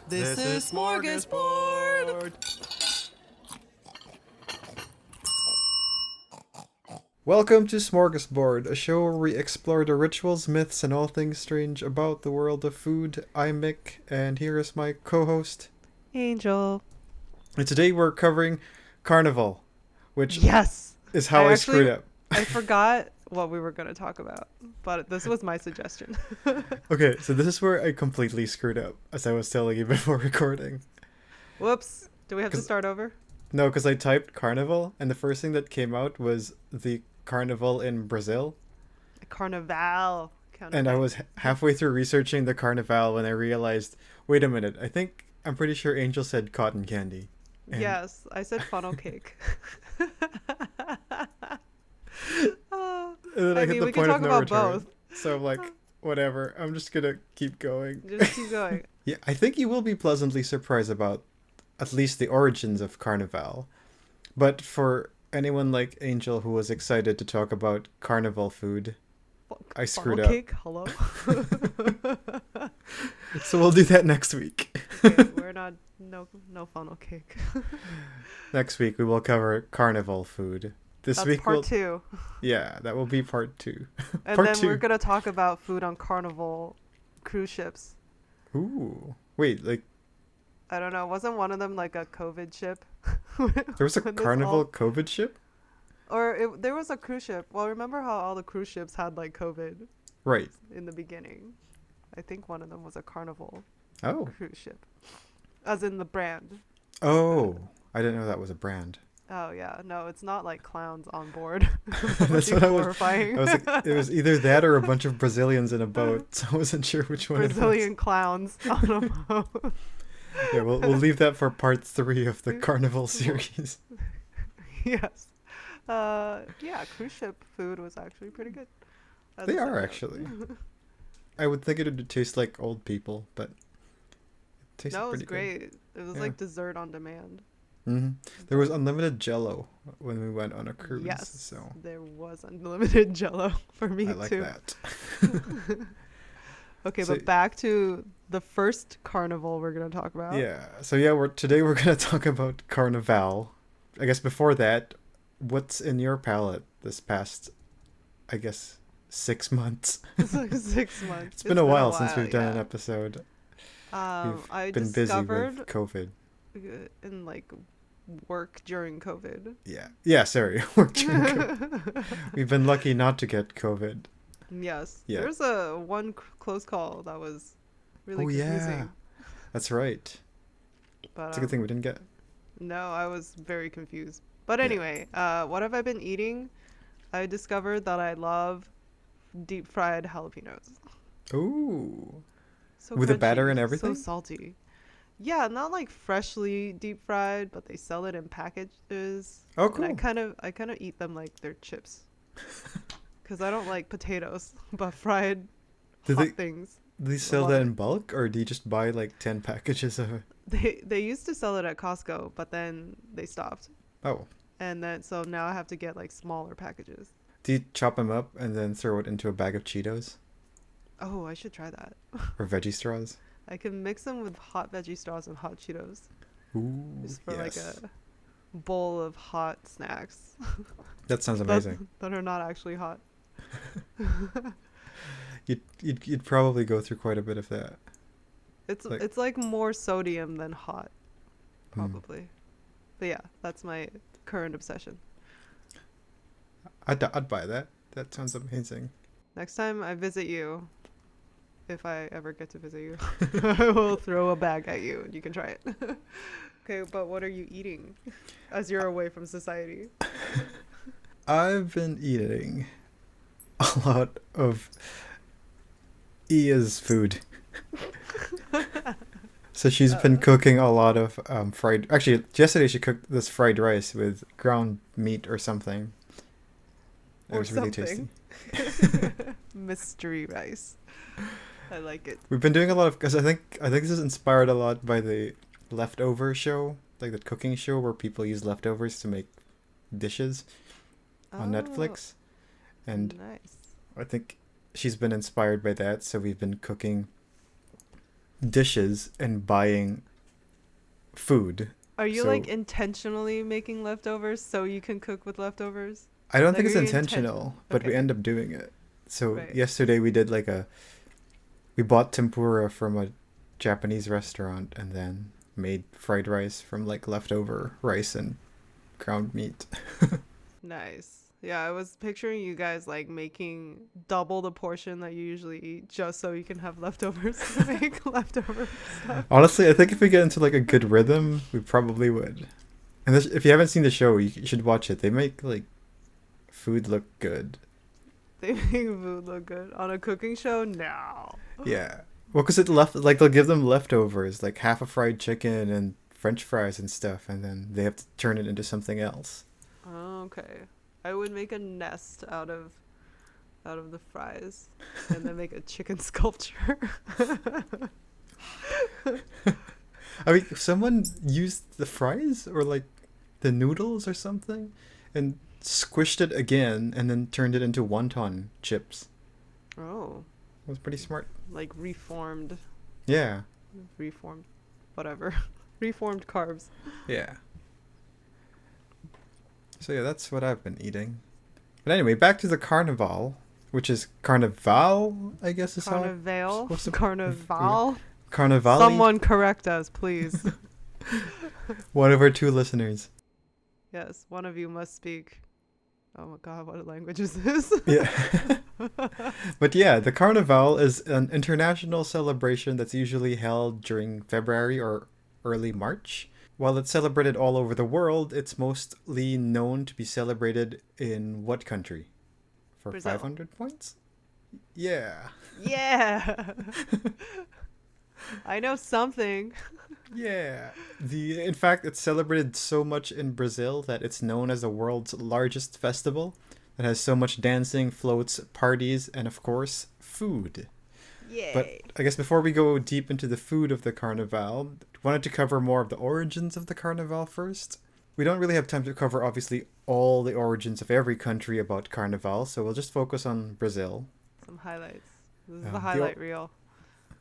This is Smörgåsbord! Welcome to Smörgåsbord, a show where we explore the rituals, myths, and all things strange about the world of food. I'm Mick, and here is my co-host, Angel. And today we're covering Carnival, which Yes! is how I screwed up. I forgot what we were going to talk about, but this was my suggestion. Okay, so this is where I completely screwed up, as I was telling you before recording. Whoops. Do we have to start over? No, because I typed Carnival, and the first thing that came out was the Carnival in Brazil. Carnival. And I was halfway through researching the Carnival when I realized, wait a minute, I'm pretty sure Angel said cotton candy. And Yes, I said funnel cake. And then I hit the we point can of talk no about return. both. So I'm like, whatever, I'm just gonna keep going. Just keep going. Yeah, I think you will be pleasantly surprised about at least the origins of Carnival. But for anyone like Angel who was excited to talk about carnival food, I screwed funnel up. cake? Hello? So we'll do that next week. Okay, we're not... No funnel cake. Next week we will cover carnival food. This That's week part 2. Yeah, that will be part 2. And Part then 2. we're going to talk about food on Carnival cruise ships. Ooh. Wait, like I don't know. Wasn't one of them like a COVID ship? there was a carnival COVID ship? There was a cruise ship. Well, remember how all the cruise ships had like COVID Right. in the beginning? I think one of them was a Carnival Oh. cruise ship. As in the brand. Oh. I didn't know that was a brand. Oh, yeah. No, it's not like clowns on board. That's what I was. Horrifying. I was like, it was either that or a bunch of Brazilians in a boat, so I wasn't sure which one Brazilian clowns on a boat. it was. Yeah, we'll leave that for part 3 of the Carnival series. Yes. Yeah, cruise ship food was actually pretty good. They are actually. I would think it would taste like old people, but it tasted No, it was pretty great. It was Yeah. like dessert on demand. good. There was unlimited Jello when we went on a cruise. Yes, So there was unlimited Jello for me I like too. that. Okay, So- but back to the first carnival we're gonna talk about. Yeah. So yeah, today we're gonna talk about Carnival. I guess before that, what's in your palate this past, I guess, 6 months? It's like 6 months. It's been a while since we've done an episode. We've I been busy discovered with COVID. in like work during COVID. Yeah, sorry. We're during COVID. We've been lucky not to get COVID. Yes. Yeah. There's a one close call that was really confusing. Yeah. That's right. But It's a good thing we didn't get. no, I was very confused. But Yeah. anyway, what have I been eating? I discovered that I love deep fried jalapenos. Ooh. So With the crunchy, batter and everything? So salty. Yeah, not like freshly deep fried, but they sell it in packages. Oh, And I cool. kind of eat them like they're chips. Cuz I don't like potatoes, but fried Do hot things. Do they sell love that it. in bulk, or do you just buy like 10 packages of it? They used to sell it at Costco, but then they stopped. Oh. And then so now I have to get like smaller packages. Do you chop them up and then throw it into a bag of Cheetos Oh, I should try that. or veggie straws? I can mix them with hot veggie straws and hot Cheetos. Ooh, Just for like yes. a bowl of hot snacks. That sounds amazing. that are not actually hot. You'd probably go through quite a bit of that. It's like more sodium than hot, Hmm. probably. But yeah, that's my current obsession. I'd buy that. That sounds amazing. Next time I visit you, if I ever get to visit you, I will throw a bag at you and you can try it. Okay, but what are you eating as you're away from society? I've been eating a lot of Ia's food. So she's been cooking a lot of fried. Actually, yesterday she cooked this fried rice with ground meat or something. It Or was really something. tasty. Mystery rice. I like it. We've been doing a lot of, because I think this is inspired a lot by the leftover show, like the cooking show where people use leftovers to make dishes on Netflix, and Nice. I think she's been inspired by that. So we've been cooking dishes and buying food. Are you So like intentionally making leftovers so you can cook with leftovers? I don't Like, think are it's you intentional, but we Okay, end up doing it. So right. yesterday we did we bought tempura from a Japanese restaurant and then made fried rice from like leftover rice and ground meat. Nice. Yeah, I was picturing you guys like making double the portion that you usually eat just so you can have leftovers to make leftover stuff. Honestly, I think if we get into like a good rhythm, we probably would. And if you haven't seen the show, you should watch it. They make like food look good. They make food look good on a cooking show? No. Yeah. Well, because it left like they'll give them leftovers, like half a fried chicken and French fries and stuff, and then they have to turn it into something else. Oh, okay. I would make a nest out of the fries and then make a chicken sculpture. I mean, someone used the fries or like the noodles or something, and squished it again, and then turned it into wonton chips. Oh, It was pretty smart. like Yeah. reformed, whatever. Reformed carbs. Yeah. So yeah, that's what I've been eating. But anyway, back to the Carnival, which is Carnival, I guess is how Carnival? supposed to- Carnival? Carnivali. Someone correct us, please. One of our two listeners. Yes, one of you must speak. Oh my god, what language is this? Yeah. But yeah, the Carnival is an international celebration that's usually held during February or early March. While it's celebrated all over the world, it's mostly known to be celebrated in what country? For Brazil. 500 points? Yeah. Yeah. I know something. Yeah. In fact, it's celebrated so much in Brazil that it's known as the world's largest festival. It has so much dancing, floats, parties, and of course, food. Yay. But I guess before we go deep into the food of the Carnival, wanted to cover more of the origins of the Carnival first. We don't really have time to cover, obviously, all the origins of every country about Carnival, so we'll just focus on Brazil. Some highlights. This is Um, the the highlight reel.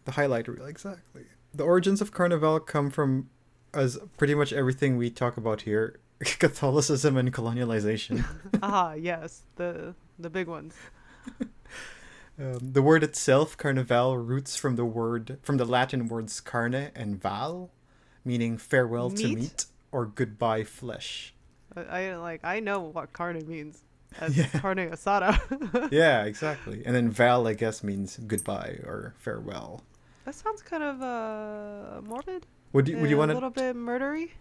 The highlight reel, exactly. The origins of Carnival come from, as pretty much everything we talk about here, Catholicism and colonialization. Ah, yes, the big ones. The word itself, Carnival, roots from the Latin words carne and val, meaning farewell to Meat? meat or goodbye flesh. I know what carne means. As Yeah. carne asada. Yeah, exactly. And then val, I guess, means goodbye or farewell. That sounds kind of morbid. Would you want A to little bit murdery?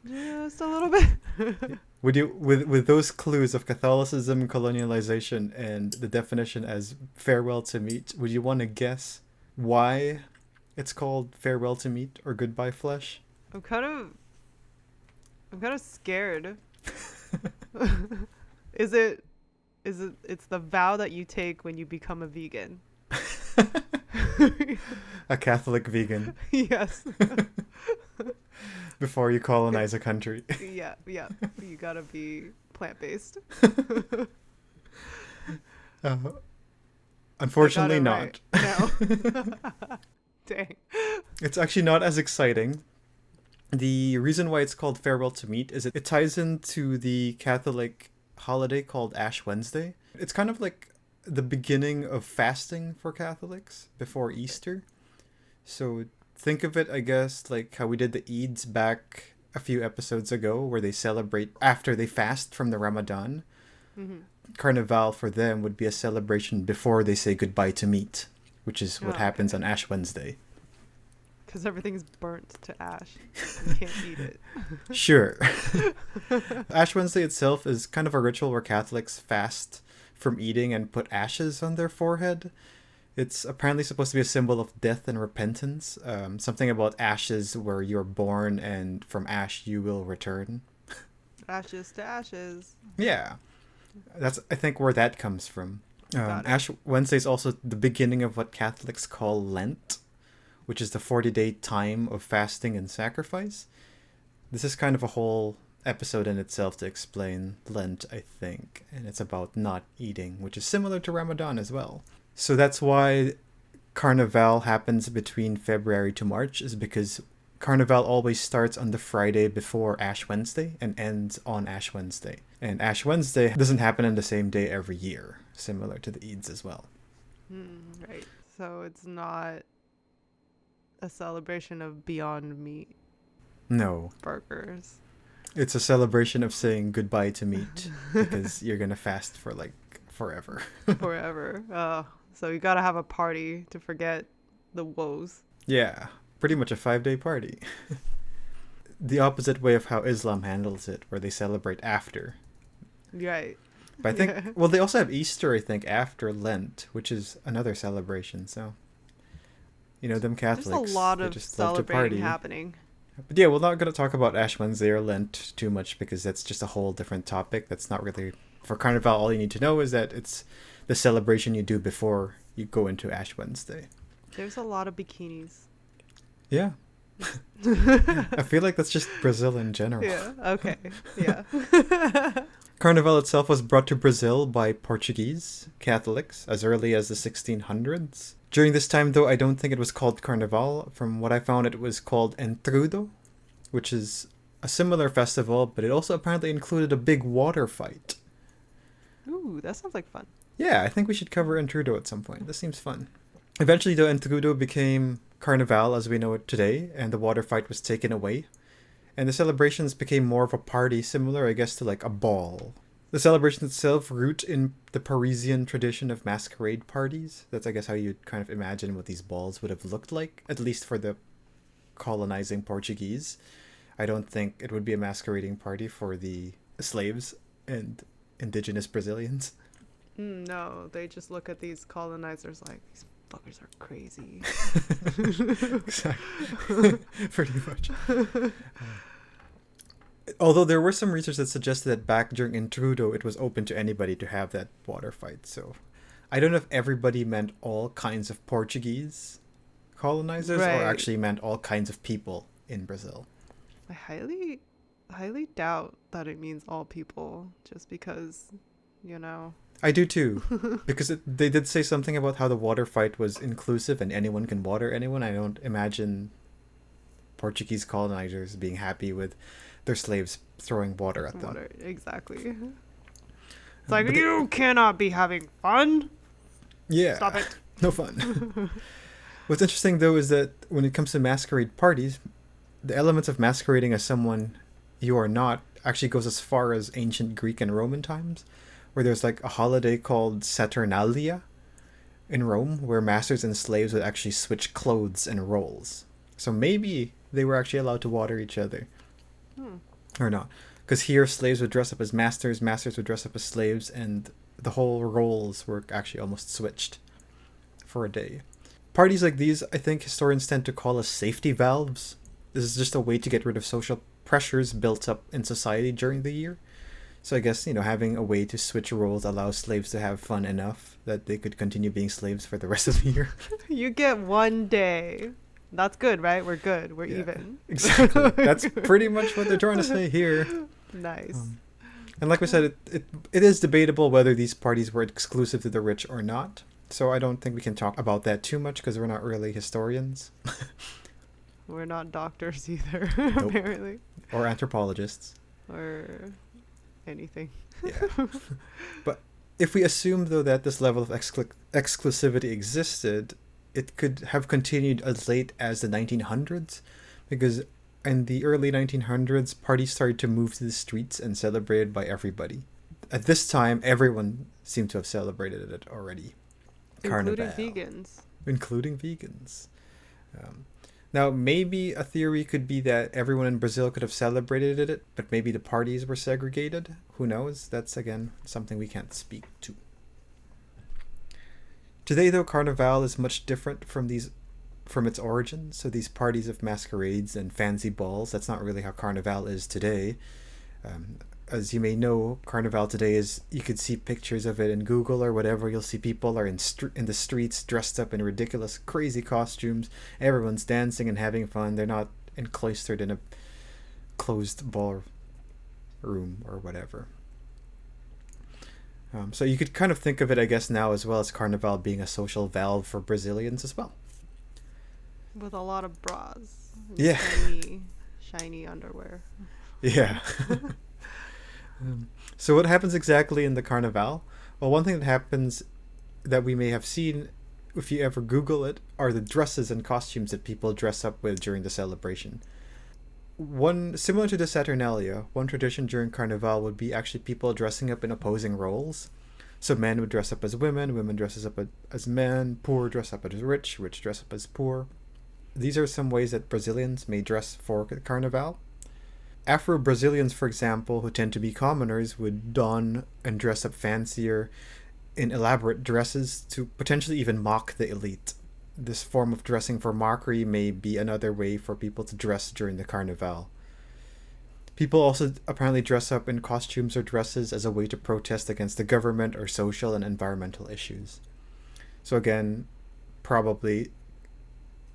Just a little bit. Would you, with those clues of Catholicism, colonialization, and the definition as farewell to meat, would you want to guess why it's called farewell to meat or goodbye flesh? I'm kind of scared. It's the vow that you take when you become a vegan. A Catholic vegan Yes. before you colonize a country. Yeah. You gotta be plant-based. Uh, unfortunately, I not. got it right. No. Dang. It's actually not as exciting. The reason why it's called farewell to meat is it ties into the Catholic holiday called Ash Wednesday. It's kind of like the beginning of fasting for Catholics before Easter. So think of it, I guess, like how we did the Eids back a few episodes ago, where they celebrate after they fast from the Ramadan. Mm-hmm. Carnival for them would be a celebration before they say goodbye to meat, which is what happens on Ash Wednesday. Because everything's burnt to ash. You can't eat it. Sure. Ash Wednesday itself is kind of a ritual where Catholics fast from eating and put ashes on their forehead. It's apparently supposed to be a symbol of death and repentance. Something about ashes where you're born and from ash you will return. Ashes to ashes. Yeah. That's, I think, where that comes from. Got it. Ash Wednesday is also the beginning of what Catholics call Lent, which is the 40-day time of fasting and sacrifice. This is kind of a whole episode in itself to explain Lent, I think. And it's about not eating, which is similar to Ramadan as well. So that's why Carnival happens between February to March is because Carnival always starts on the Friday before Ash Wednesday and ends on Ash Wednesday. And Ash Wednesday doesn't happen on the same day every year, similar to the Eids as well. Right. So it's not a celebration of Beyond Meat No. burgers. It's a celebration of saying goodbye to meat because you're going to fast for like forever. Forever. So you gotta have a party to forget the woes. Yeah, pretty much a 5-day party. The opposite way of how Islam handles it, where they celebrate after. Right. But I think, well, they also have Easter, I think, after Lent, which is another celebration. So, you know, them Catholics, There's a lot they of just love to celebrating party. happening. But yeah, we're not going to talk about Ash Wednesday or Lent too much because that's just a whole different topic. That's not really... For Carnival, all you need to know is that it's the celebration you do before you go into Ash Wednesday. There's a lot of bikinis. Yeah. I feel like that's just Brazil in general. Yeah, okay. Yeah. Carnival itself was brought to Brazil by Portuguese Catholics as early as the 1600s. During this time, though, I don't think it was called Carnival. From what I found, it was called Entrudo, which is a similar festival, but it also apparently included a big water fight. Ooh, that sounds like fun. Yeah, I think we should cover Entrudo at some point. This seems fun. Eventually, though, Entrudo became Carnival as we know it today, and the water fight was taken away. And the celebrations became more of a party, similar, I guess, to like a ball. The celebration itself root in the Parisian tradition of masquerade parties. That's, I guess, how you'd kind of imagine what these balls would have looked like, at least for the colonizing Portuguese. I don't think it would be a masquerading party for the slaves and indigenous Brazilians. No, they just look at these colonizers like, these fuckers are crazy. Exactly. Pretty much. Although there were some research that suggested that back during Intrudo, it was open to anybody to have that water fight. So I don't know if everybody meant all kinds of Portuguese colonizers Right. or actually meant all kinds of people in Brazil. I highly doubt that it means all people, just because, you know. I do too, because they did say something about how the water fight was inclusive and anyone can water anyone. I don't imagine Portuguese colonizers being happy with their slaves throwing water at them. Water, exactly. It's like, you cannot be having fun. Yeah. Stop it. No fun. What's interesting, though, is that when it comes to masquerade parties, the elements of masquerading as someone you are not actually goes as far as ancient Greek and Roman times, where there's like a holiday called Saturnalia in Rome, where masters and slaves would actually switch clothes and roles. So maybe they were actually allowed to water each other. Or not. Because here, slaves would dress up as masters, masters would dress up as slaves, and the whole roles were actually almost switched for a day. Parties like these, I think historians tend to call as safety valves. This is just a way to get rid of social pressures built up in society during the year. So I guess, having a way to switch roles allows slaves to have fun enough that they could continue being slaves for the rest of the year. You get one day. That's good, right? We're good. We're Yeah, even. Exactly. That's pretty much what they're trying to say here. Nice. And like we said, it is debatable whether these parties were exclusive to the rich or not. So I don't think we can talk about that too much because we're not really historians. We're not doctors either, Nope. apparently. Or anthropologists. Or anything. Yeah. But if we assume, though, that this level of exclusivity existed, it could have continued as late as the 1900s, because in the early 1900s, parties started to move to the streets and celebrated by everybody. At this time, everyone seemed to have celebrated it already. Including Carnival. vegans. Including vegans. Now, maybe a theory could be that everyone in Brazil could have celebrated it, but maybe the parties were segregated. Who knows? That's, again, something we can't speak to. Today, though, Carnival is much different from its origins. So these parties of masquerades and fancy balls, that's not really how Carnival is today. As you may know, Carnival today is, you could see pictures of it in Google or whatever. You'll see people are in the streets dressed up in ridiculous, crazy costumes. Everyone's dancing and having fun. They're not encloistered in a closed ball room or whatever. So you could kind of think of it, I guess, now as well as Carnival being a social valve for Brazilians as well. With a lot of bras. And Yeah. shiny underwear. Yeah. So what happens exactly in the Carnival? Well, one thing that happens that we may have seen if you ever Google it are the dresses and costumes that people dress up with during the celebration. One similar to the Saturnalia, one tradition during Carnival would be actually people dressing up in opposing roles. So men would dress up as women dresses up as men, poor dress up as rich dress up as poor. These are some ways that Brazilians may dress for Carnival. Afro-Brazilians, for example, who tend to be commoners, would don and dress up fancier in elaborate dresses to potentially even mock the elite. This form of dressing for mockery may be another way for people to dress during the Carnival. People also apparently dress up in costumes or dresses as a way to protest against the government or social and environmental issues. So again, probably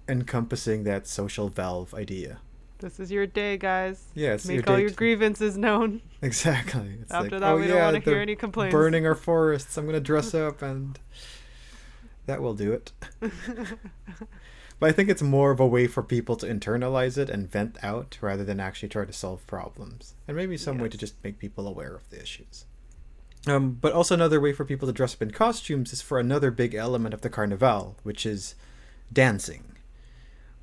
encompassing that social valve idea. This is your day, guys. Yeah, it's Make all your grievances known. Exactly. It's After like, that, oh, we yeah, don't want to they're hear any complaints. burning our forests. I'm going to dress up and that will do it. But I think it's more of a way for people to internalize it and vent out rather than actually try to solve problems. And maybe some way to just make people aware of the issues. But also another way for people to dress up in costumes is for another big element of the Carnival, which is dancing.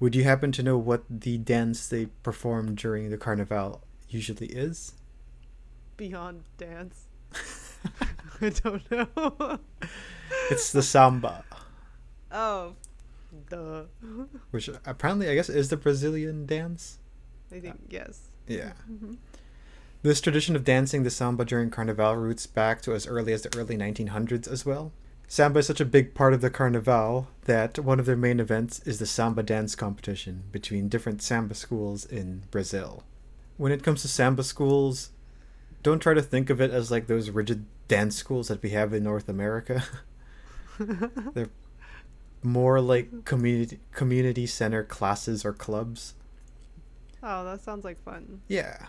Would you happen to know what the dance they perform during the Carnival usually is? Beyond dance. I don't know. It's the samba. Oh, duh. Which apparently, I guess, is the Brazilian dance. I think, yes. Yeah. This tradition of dancing the samba during Carnival roots back to as early as the early 1900s as well. Samba is such a big part of the Carnival that one of their main events is the samba dance competition between different samba schools in Brazil. When it comes to samba schools, don't try to think of it as like those rigid dance schools that we have in North America. They're more like community center classes or clubs. Oh, that sounds like fun. Yeah,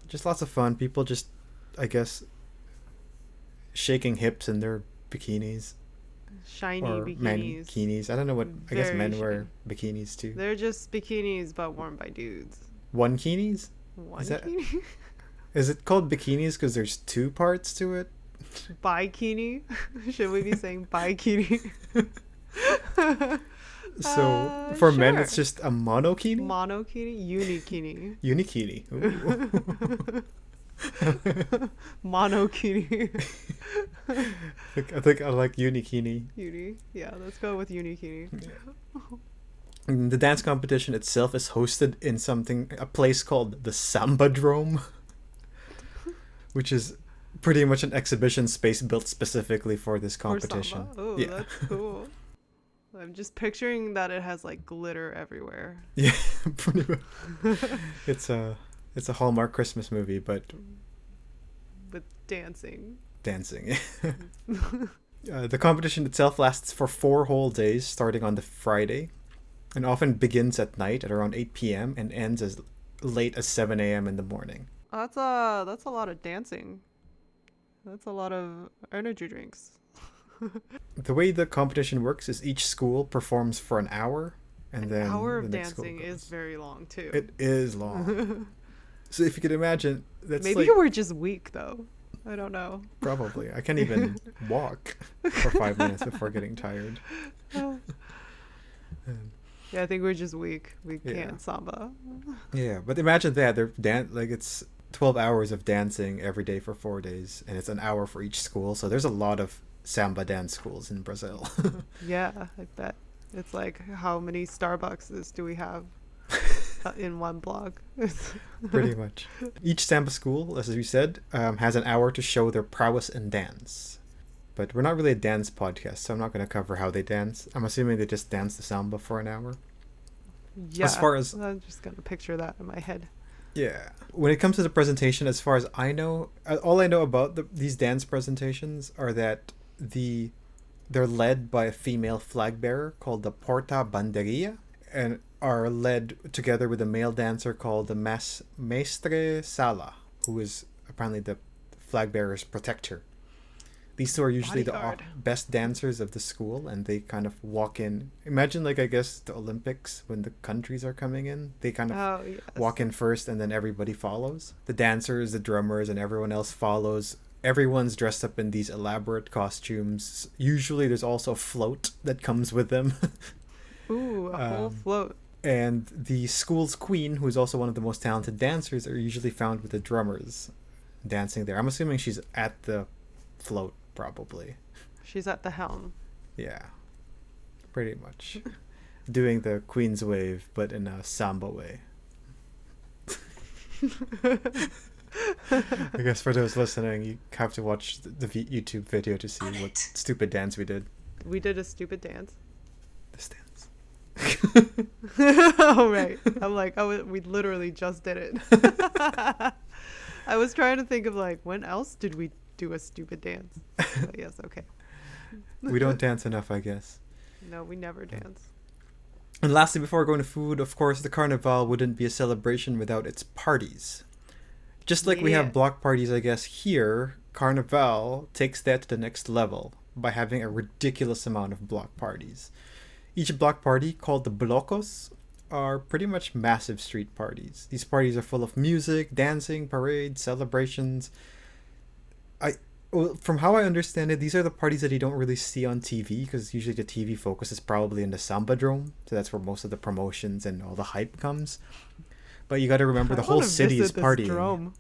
just lots of fun. People just, I guess, shaking hips in their bikinis. Shiny or bikinis. Bikinis. I don't know what. I guess Very men wear bikinis too. They're just bikinis, but worn by dudes. One bikinis? One Is that- bikini? Is it called bikinis because there's two parts to it? Bikini? Should we be saying bikini? So for men, sure. it's just a monokini. Monokini? Unikini. Unikini. Ooh. Monokini. I think I like unikini. Uni. Yeah, let's go with unikini. The dance competition itself is hosted in a place called the Sambadrome, which is pretty much an exhibition space built specifically for this competition. Oh, yeah. That's cool. I'm just picturing that it has like glitter everywhere. Yeah, pretty much. It's a Hallmark Christmas movie, but With dancing. dancing. The competition itself lasts for 4 whole days, starting on the Friday, and often begins at night at around 8 p.m. and ends as late as 7 a.m. in the morning. That's a lot of dancing. That's a lot of energy drinks. The way the competition works is each school performs for an hour, and then An hour the of next school dancing goes. is very long too. It is long. So if you could imagine, that's Maybe like you were just weak though. I don't know. probably. I can't even walk for 5 minutes before getting tired. Yeah, I think we're just weak. We Yeah. can't samba. Yeah, but imagine that they're like it's 12 hours of dancing every day for 4 days, and it's an hour for each school. So there's a lot of samba dance schools in Brazil. Yeah, I bet. It's like, how many Starbucks do we have in one block? Pretty much. Each samba school, as we said, has an hour to show their prowess in dance. But we're not really a dance podcast, so I'm not going to cover how they dance. I'm assuming they just dance the samba for an hour. Yeah, As far as I'm just gonna picture that in my head. yeah, when it comes to the presentation, as far as I know, all I know about these dance presentations are that they're led by a female flag bearer called the Porta Banderia, and are led together with a male dancer called the Mestre Sala, who is apparently the flag bearer's protector. These two are usually the Bodyguard. best dancers of the school, and they kind of walk in. Imagine, like, I guess the Olympics when the countries are coming in. They kind of Oh yes. walk in first, and then everybody follows. The dancers, the drummers, and everyone else follows. Everyone's dressed up in these elaborate costumes. Usually, there's also a float that comes with them. Ooh, a whole float. And the school's queen, who's also one of the most talented dancers, are usually found with the drummers dancing there. I'm assuming she's at the float, probably. She's at the helm. Yeah, pretty much. Doing the queen's wave, but in a samba way. I guess for those listening, you have to watch the YouTube video to see what stupid dance we did. We did a stupid dance. This dance. Oh, right. I'm like, oh, we literally just did it. I was trying to think of like, when else did we do a stupid dance? But yes, okay. We don't dance enough, I guess. No, we never dance. And lastly, before going to food, of course, the Carnival wouldn't be a celebration without its parties. Just like we Yeah. have block parties, I guess, here, Carnival takes that to the next level by having a ridiculous amount of block parties. Each block party, called the blocos, are pretty much massive street parties. These parties are full of music, dancing, parades, celebrations. From how I understand it, these are the parties that you don't really see on TV, because usually the TV focus is probably in the Samba Dome, so that's where most of the promotions and all the hype comes. But you got to remember, the I whole wanna city is visit this partying. drum.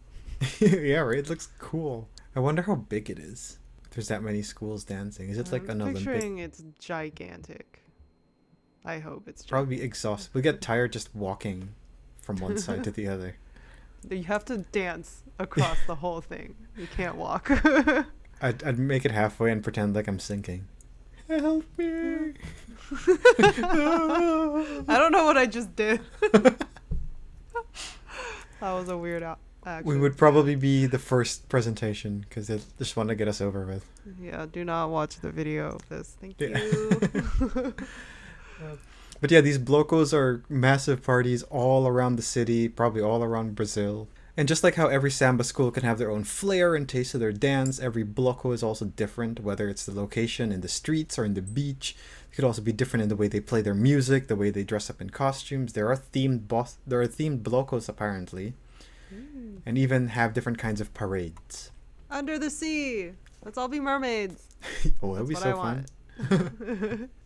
Yeah, right. It looks cool. I wonder how big it is. There's that many schools dancing. Is it like an I'm Olympic? picturing it's gigantic. I hope it's Probably exhausted. We get tired just walking from one side to the other. You have to dance across the whole thing. You can't walk. I'd make it halfway and pretend like I'm sinking. Help me! I don't know what I just did. That was a weird action. We would probably be the first presentation because they just want to get us over with. Yeah, do not watch the video of this. Thank Yeah. you. But yeah, these blocos are massive parties all around the city, probably all around Brazil. And just like how every samba school can have their own flair and taste of their dance, every bloco is also different, whether it's the location in the streets or in the beach. It could also be different in the way they play their music, the way they dress up in costumes. There are themed blocos apparently, and even have different kinds of parades. Under the sea. Let's all be mermaids. Oh, that'd be That's so what I fun. want.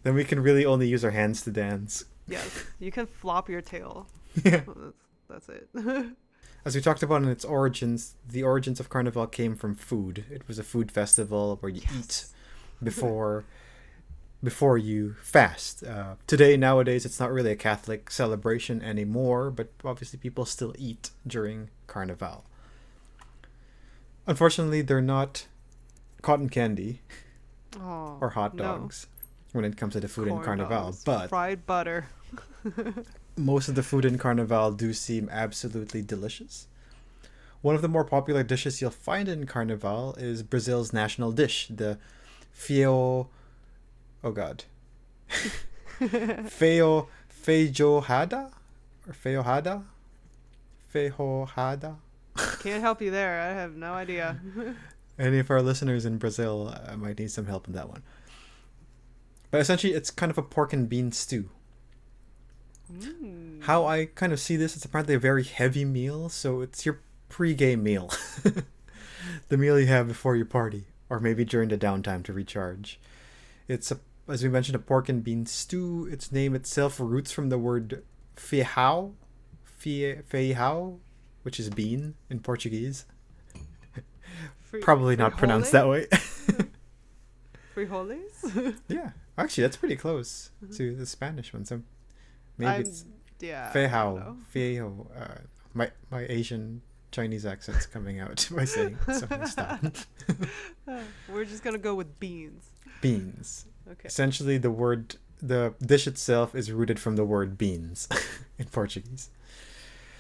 Then we can really only use our hands to dance. Yes, you can flop your tail. Yeah. That's it. As we talked about in its origins, the origins of Carnival came from food. It was a food festival where you eat before you fast. Nowadays, it's not really a Catholic celebration anymore, but obviously people still eat during Carnival. Unfortunately, they're not cotton candy Oh, or hot no. dogs when it comes to the food in Corn Carnival, dogs, but fried butter. most of the food in Carnival do seem absolutely delicious. One of the more popular dishes you'll find in Carnival is Brazil's national dish, the feijoada. Oh god. Feijoada? Or feijoada? Feijoada? Can't help you there. I have no idea. Any of our listeners in Brazil might need some help in that one. But essentially, it's kind of a pork and bean stew. How I kind of see this, it's apparently a very heavy meal, so it's your pre-game meal. The meal you have before your party, or maybe during the downtime to recharge. It's, as we mentioned, a pork and bean stew. Its name itself roots from the word feijão, which is bean in Portuguese. Probably not pronounced that way. Frijoles? Yeah, actually, that's pretty close to the Spanish one. So maybe it's feijão. Feijão. My Asian Chinese accent's coming out by saying something style. We're just gonna go with beans. Beans. Okay. Essentially, the dish itself is rooted from the word beans in Portuguese.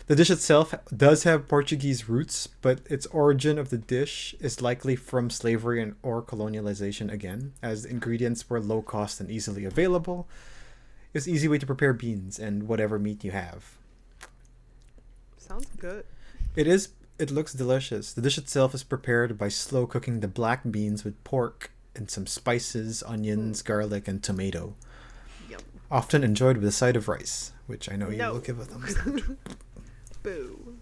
The dish itself does have Portuguese roots, but its origin of the dish is likely from slavery or colonialization again, as the ingredients were low cost and easily available. It's an easy way to prepare beans and whatever meat you have. Sounds good. It is It looks delicious. The dish itself is prepared by slow cooking the black beans with pork and some spices, onions, garlic, and tomato. Yum. Often enjoyed with a side of rice, which I know you No. will give a thumbs up. Boo.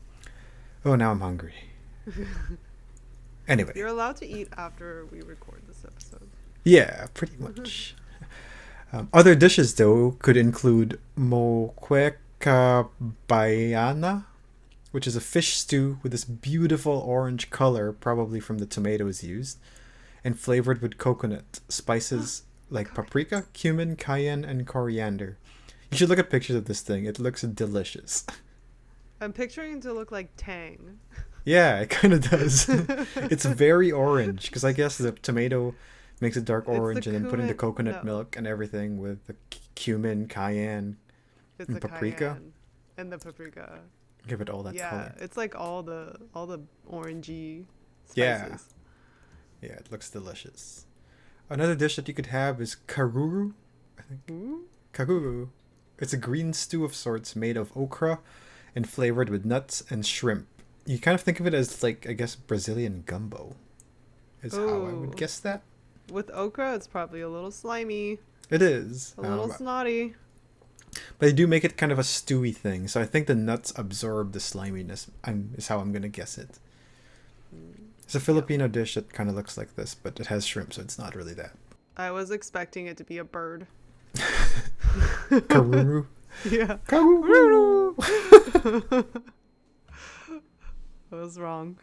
Oh, now I'm hungry. Anyway. You're allowed to eat after we record this episode. Yeah, pretty much. Other dishes, though, could include moqueca baiana, which is a fish stew with this beautiful orange color, probably from the tomatoes used, and flavored with coconut, spices like paprika, cumin, cayenne, and coriander. You should look at pictures of this thing. It looks delicious. I'm picturing it to look like Tang. Yeah, it kind of does. It's very orange, because I guess the tomato makes it dark orange, and then put in the coconut milk and everything with the cumin, cayenne, It's and the paprika. cayenne and the paprika. Give it all that color. It's like all the orangey spices. Yeah. Yeah, it looks delicious. Another dish that you could have is karuru, I think. Ooh. Karuru. It's a green stew of sorts made of okra and flavored with nuts and shrimp. You kind of think of it as, like, I guess, Brazilian gumbo is how I would Ooh. guess that. With okra, it's probably a little slimy, It is. a little snotty. But they do make it kind of a stewy thing, so I think the nuts absorb the sliminess, is how I'm going to guess it. It's a Filipino dish that kind of looks like this, but it has shrimp, so it's not really that. I was expecting it to be a bird. Karuru. Yeah. Karuru. I was wrong.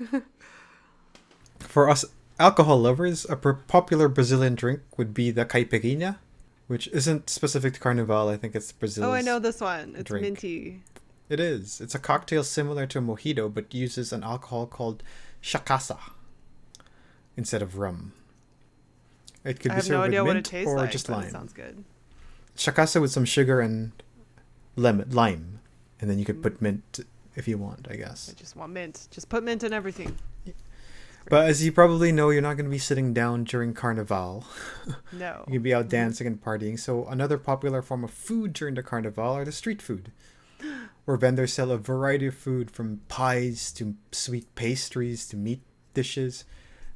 For us alcohol lovers, a popular Brazilian drink would be the caipirinha, which isn't specific to Carnival. I think it's Brazil's. Oh, I know this one. It's drink. minty. It is. It's a cocktail similar to a mojito, but uses an alcohol called cachaça instead of rum. It could I be have no served idea with what it mint tastes or like, just but lime. it sounds good. Cachaça with some sugar and lime, and then you could put mint if you want, I guess. I just want mint. Just put mint in everything. But as you probably know, you're not going to be sitting down during Carnival. No. You can be out dancing and partying. So another popular form of food during the Carnival are the street food, where vendors sell a variety of food from pies to sweet pastries to meat dishes.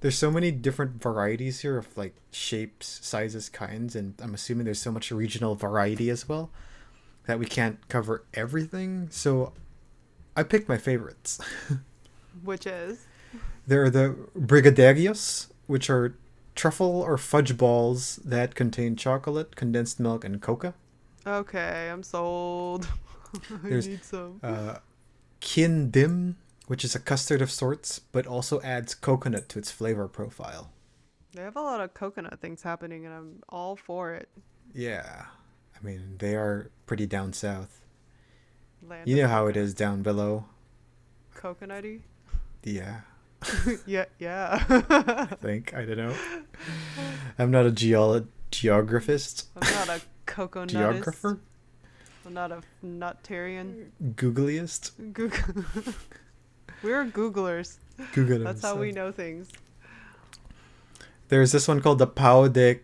There's so many different varieties here of like shapes, sizes, kinds, and I'm assuming there's so much regional variety as well that we can't cover everything. So I picked my favorites. Which is? There are the brigadeiros, which are truffle or fudge balls that contain chocolate, condensed milk, and cocoa. Okay, I'm sold. I There's need some. Quindim, which is a custard of sorts, but also adds coconut to its flavor profile. They have a lot of coconut things happening, and I'm all for it. Yeah, I mean, they are pretty down south. Land You of know how it coconut. is down below. Coconutty? Yeah, Yeah. I think. I don't know. I'm not a geographist. I'm not a coconutist. Geographer? I'm not a nutarian. Googliest? Google. We're Googlers. Google. That's how we know things. There's this one called the pão de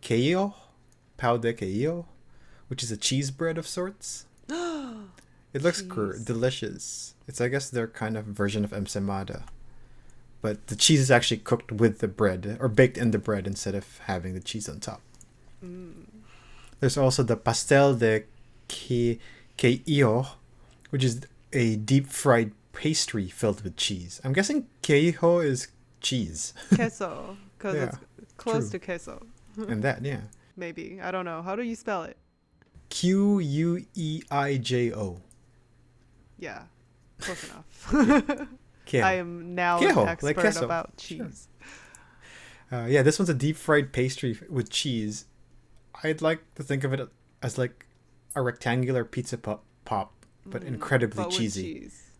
queijo. Pão de queijo, which is a cheese bread of sorts. It looks Cheese. delicious. It's, I guess, their kind of version of empanada. But the cheese is actually cooked with the bread, or baked in the bread instead of having the cheese on top. Mm. There's also the pastel de queijo, which is a deep-fried pastry filled with cheese. I'm guessing queijo is cheese. Queso. Because Yeah, it's close true. to queso. And that, yeah. Maybe. I don't know. How do you spell it? Queijo. Yeah. Close enough. Queijo. I am now Queijo, an like expert queso. about Sure. cheese. Yeah, this one's a deep-fried pastry with cheese. I'd like to think of it as like a rectangular pizza pop, but incredibly But with cheesy. cheese.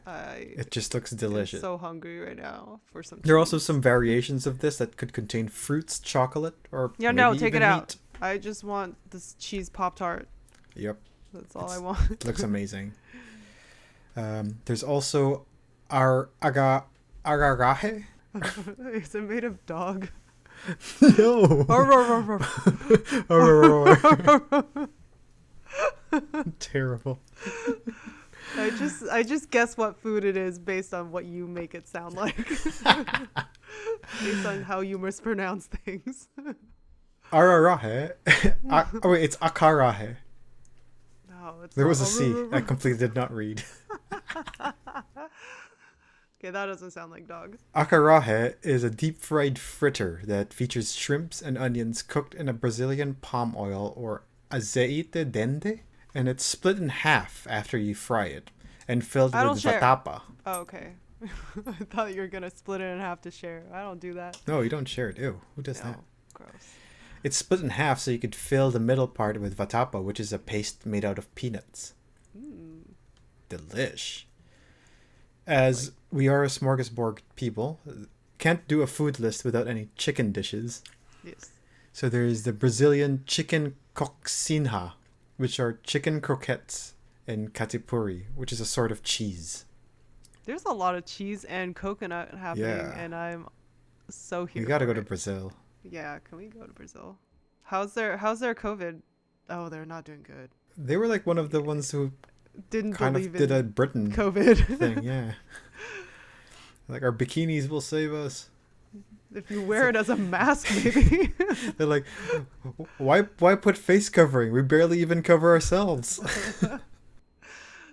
It just looks I'm delicious. so hungry right now for some There are also cheese. some variations of this that could contain fruits, chocolate, or Yeah, no, maybe take it even out. meat. I just want this cheese Pop-Tart. Yep, That's all I It's- want. it looks amazing. There's also agaraje. Is it made of dog? No. Terrible. I just guess what food it is based on what you make it sound like. Based on how you mispronounce things. Ararahe. Oh wait, it's akarahe. No, it's There not. was a C. I completely did not read. Okay, that doesn't sound like dog. Akarahe is a deep fried fritter that features shrimps and onions cooked in a Brazilian palm oil or azeite dente, and it's split in half after you fry it and filled I don't with share. vatapa. Oh, okay. I thought you were gonna split it in half to share. I don't do that. No, you don't share it. Ew, who does that? No, gross. It's split in half so you could fill the middle part with vatapa, which is a paste made out of peanuts. Delish. As we are a smorgasbord people, can't do a food list without any chicken dishes. Yes. So there's the Brazilian chicken coxinha, which are chicken croquettes, and katipuri, which is a sort of cheese. There's a lot of cheese and coconut happening, Yeah. and I'm so here. We gotta for go to it. Brazil. Yeah, can we go to Brazil? How's their COVID? Oh, they're not doing good. They were like one of the ones who Didn't kind believe of did in a Britain COVID. thing, yeah. Like, our bikinis will save us. If you wear it as a mask, maybe. They're like, why put face covering? We barely even cover ourselves.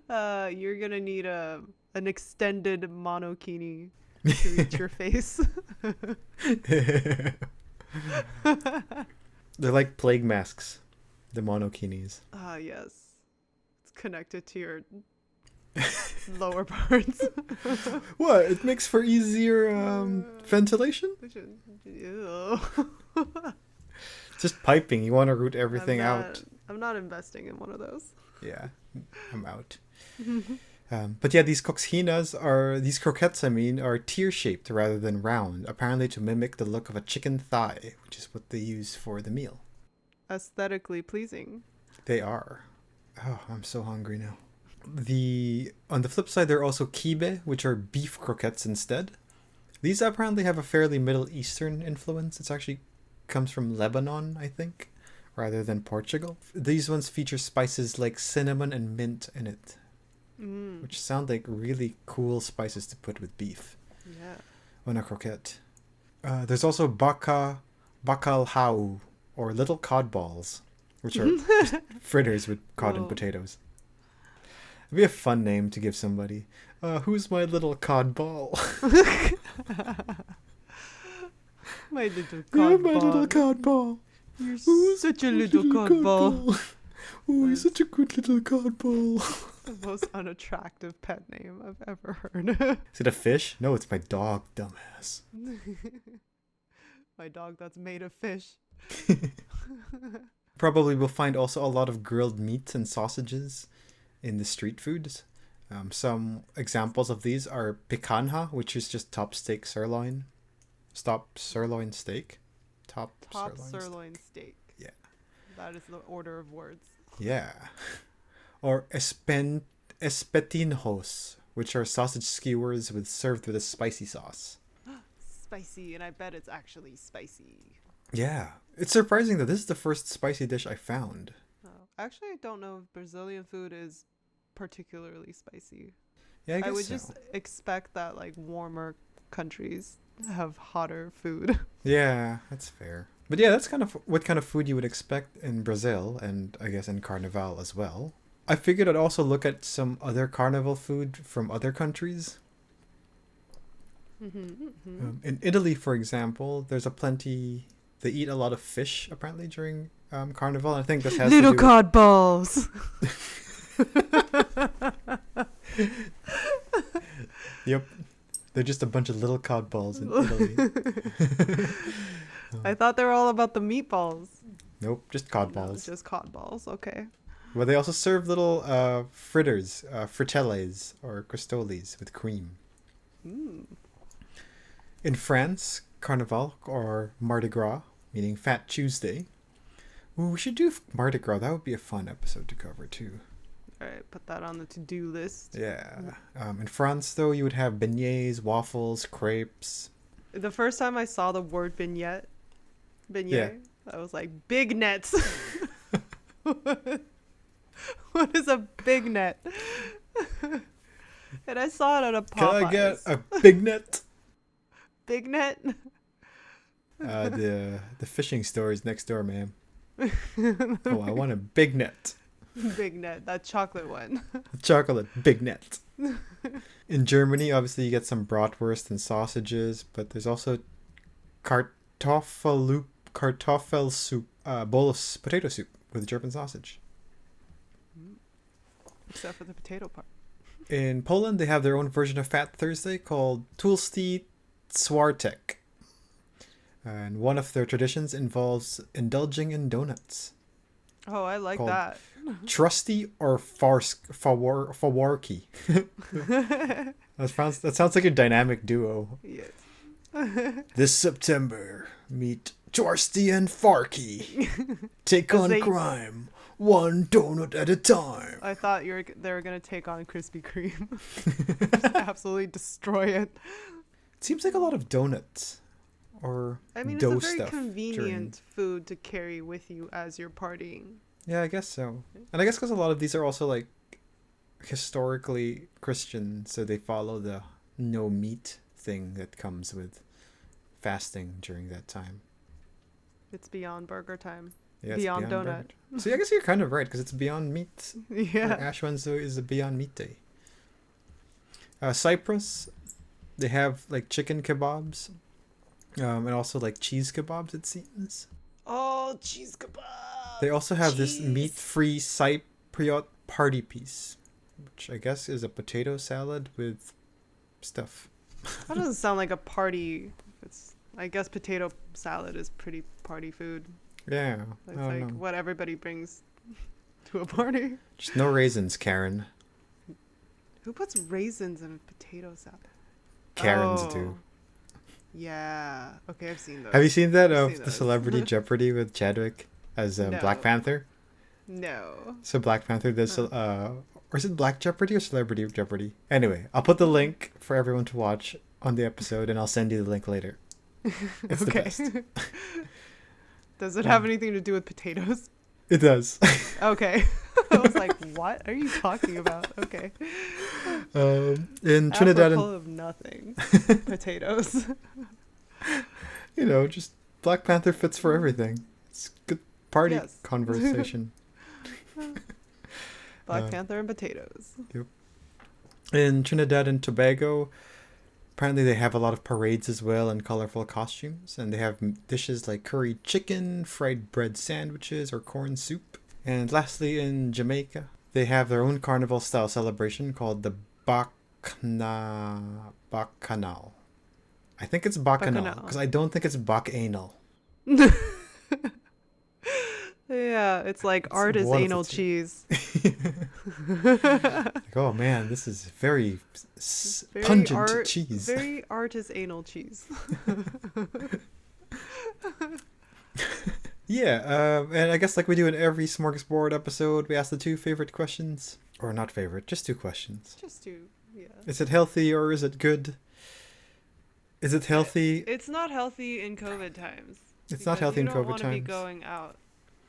You're gonna need an extended monokini to reach your face. They're like plague masks, the monokinis. Ah, yes. It's connected to your lower parts. What? It makes for easier ventilation? Ew. Just piping. You want to root everything out. I'm not investing in one of those. Yeah, I'm out. But yeah, these croquettes are tear-shaped rather than round, apparently to mimic the look of a chicken thigh, which is what they use for the meal. Aesthetically pleasing. They are. Oh, I'm so hungry now. On the flip side, there are also kibe, which are beef croquettes instead. These apparently have a fairly Middle Eastern influence. It actually comes from Lebanon, I think, rather than Portugal. These ones feature spices like cinnamon and mint in it, which sound like really cool spices to put with beef. Yeah. On a croquette. There's also bacalhau, or little cod balls, which are just fritters with cod and potatoes. It'd be a fun name to give somebody. Who's my little cod ball? My little cod You're ball. my little cod ball. You're Who's such a little cod ball. Oh, you're such a good little cod ball. The most unattractive pet name I've ever heard. Is it a fish? No, it's my dog, dumbass. My dog that's made of fish. Probably will find also a lot of grilled meats and sausages in the street foods. Some examples of these are picanha, which is just top sirloin steak. Top sirloin steak. Yeah. That is the order of words. Yeah. Or espetinhos, which are sausage skewers served with a spicy sauce. Spicy, and I bet it's actually spicy. Yeah. It's surprising that this is the first spicy dish I found. Oh. Actually, I don't know if Brazilian food is particularly spicy. Yeah, I guess would so. just expect that like warmer countries have hotter food. Yeah, that's fair. But yeah, that's kind of what kind of food you would expect in Brazil, and I guess in Carnival as well. I figured I'd also look at some other Carnival food from other countries. In Italy, for example, they eat a lot of fish apparently during Carnival. I think this has little to do cod balls. Yep. They're just a bunch of little cod balls in Italy. I thought they were all about the meatballs. Nope, just cod No, balls. just cod balls. Okay. Well, they also serve little fritters, fritelles or cristoles with cream. In France, Carnival or Mardi Gras, meaning Fat Tuesday. Ooh, we should do Mardi Gras. That would be a fun episode to cover too. All right, put that on the to-do list. Yeah. In France, though, you would have beignets, waffles, crepes. The first time I saw the word beignet, Yeah. I was like, big nets. What is a big net? And I saw it at a Can Popeyes. I get a big net? Big net? The fishing store is next door, ma'am. Oh, I want a big net. Big net, that chocolate one. Chocolate big net. In Germany, obviously, you get some bratwurst and sausages, but there's also kartoffel soup, bowl of potato soup with German sausage. Except for the potato part. In Poland, they have their own version of Fat Thursday called Tulsti Czwartek. And one of their traditions involves indulging in donuts. Oh, I like Called that. Trusty or Fawarki. That sounds like a dynamic duo. Yes. This September, meet Trusty and Farky. Take on crime, one donut at a time. I thought they were gonna take on Krispy Kreme. Just absolutely destroy it. It seems like a lot of donuts. Or I mean, dough it's a very stuff convenient food to carry with you as you're partying. Yeah, I guess so. And I guess because a lot of these are also like historically Christian, so they follow the no meat thing that comes with fasting during that time. It's beyond burger time. Yeah, beyond donut. burger. So yeah, I guess you're kind of right because it's beyond meat. Yeah. Like Ash Wednesday is a beyond meat day. Cyprus, they have like chicken kebabs. And also like cheese kebabs, it seems. Oh, cheese kebab. They also have this meat-free Cypriot party piece, which I guess is a potato salad with stuff. That doesn't sound like a party. I guess potato salad is pretty party food. Yeah. It's like what everybody brings to a party. Just no raisins, Karen. Who puts raisins in a potato salad? Karens do. Yeah. Okay, I've seen those. Have you seen that I've of seen the those. Celebrity Jeopardy with Chadwick as No. Black Panther? No. So Black Panther does, or is it Black Jeopardy or Celebrity Jeopardy? Anyway, I'll put the link for everyone to watch on the episode, and I'll send you the link later. It's the best. Does it have anything to do with potatoes? It does. Okay. I was like, what are you talking about? Okay. In Trinidad Apropos and of nothing. Potatoes. just Black Panther fits for everything. It's good party conversation. Black Panther and potatoes. Yep. In Trinidad and Tobago, apparently they have a lot of parades as well and colorful costumes, and they have dishes like curry chicken, fried bread sandwiches, or corn soup. And lastly, in Jamaica, they have their own carnival style celebration called the Bacchanal. I think it's Bacchanal because I don't think it's Bacchanal. Yeah, it's like art is anal cheese. Like, oh man, this is very pungent cheese. Very art is anal cheese. Yeah, and I guess like we do in every Smorgasbord episode, we ask the two favorite questions. Or not favorite, just two questions. Just two, yeah. Is it healthy or is it good? Is it healthy? It's not healthy in COVID times. It's not healthy in COVID You don't want to be times. going out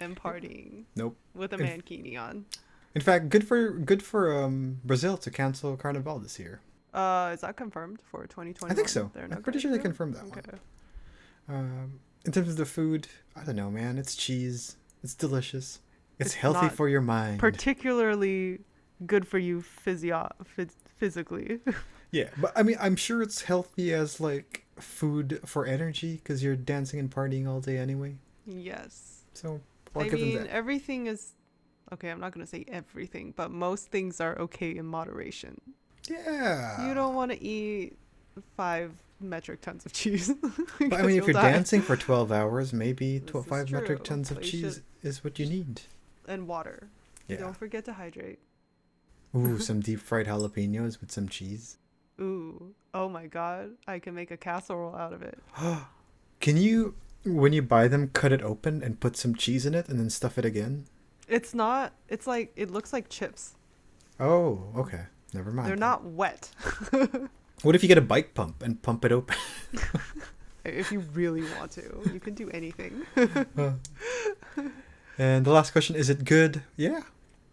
and partying. Nope. With a mankini on. In fact, good for Brazil to cancel Carnival this year. Is that confirmed for 2021? I think so. I'm pretty sure they confirmed that one. In terms of the food, I don't know, man. It's cheese. It's delicious. It's healthy for your mind. Particularly good for you physically. Yeah, but I mean, I'm sure it's healthy as like food for energy because you're dancing and partying all day anyway. Yes. So I mean, everything is okay. I'm not gonna say everything, but most things are okay in moderation. Yeah. You don't want to eat 5 metric tons of cheese. But I mean, if you're dancing for 12 hours, maybe 5 true, metric tons of but you cheese is what you need. And water. Yeah. Don't forget to hydrate. Ooh, some deep fried jalapenos with some cheese. Ooh. Oh my god. I can make a casserole out of it. Can you, when you buy them, cut it open and put some cheese in it and then stuff it again? It's not. It's like, it looks like chips. Oh, okay. Never mind. They're not wet. What if you get a bike pump and pump it open? If you really want to. You can do anything. And the last question, is it good? Yeah.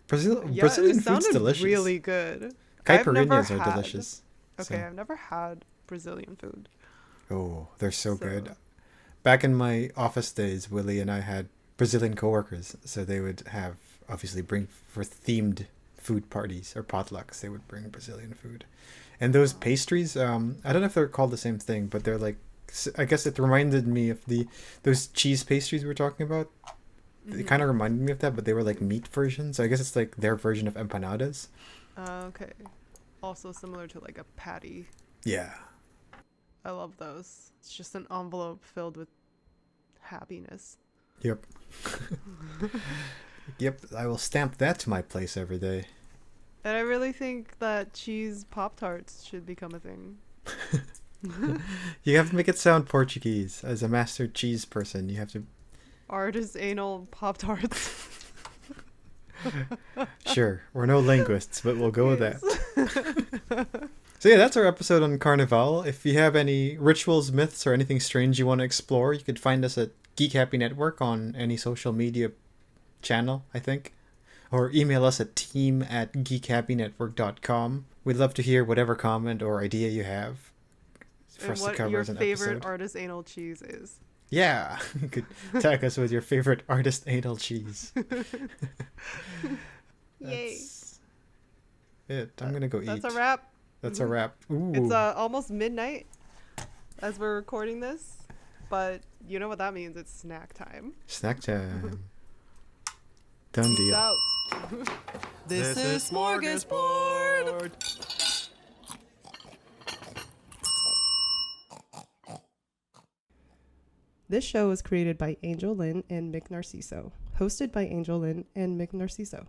Brazilian food's delicious. Really good. I've never Caipirinhas are had- delicious. Okay, So- I've never had Brazilian food. Oh, they're so So- good. Back in my office days, Willie and I had Brazilian coworkers, so they would have obviously bring for themed food parties or potlucks. They would bring Brazilian food, and those pastries. I don't know if they're called the same thing, but they're like. I guess it reminded me of those cheese pastries we were talking about. It kind of reminded me of that, but they were like meat versions. So I guess it's like their version of empanadas. Okay. Also similar to like a patty. Yeah. I love those. It's just an envelope filled with happiness. Yep. Yep. I will stamp that to my place every day. And I really think that cheese Pop-Tarts should become a thing. You have to make it sound Portuguese. As a master cheese person, you have to. Artisanal Pop-Tarts. Sure, we're no linguists, but we'll go with that. Yes. So yeah, that's our episode on Carnival. If you have any rituals, myths, or anything strange you want to explore, you could find us at Geek Happy Network on any social media channel, I think. Or email us at team@geekhappynetwork.com. We'd love to hear whatever comment or idea you have for And us to what cover your as an favorite episode. artisanal cheese is. Yeah, you could tag us with your favorite artist anal cheese. Yay. That's it. I'm gonna go eat. That's a wrap. That's a wrap. Ooh. It's almost midnight as we're recording this, but you know what that means. It's snack time. Snack time. Done Peace deal. out. This is Smörgåsbord. This show was created by Angel Lin and Mik Narciso, hosted by Angel Lin and Mik Narciso,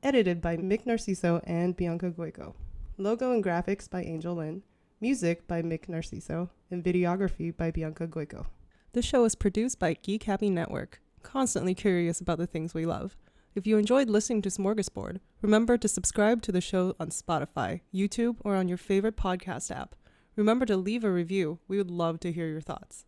edited by Mik Narciso and Bianca Goico, logo and graphics by Angel Lin, music by Mik Narciso, and videography by Bianca Goico. The show is produced by Geek Happy Network, constantly curious about the things we love. If you enjoyed listening to Smörgåsbord, remember to subscribe to the show on Spotify, YouTube, or on your favorite podcast app. Remember to leave a review. We would love to hear your thoughts.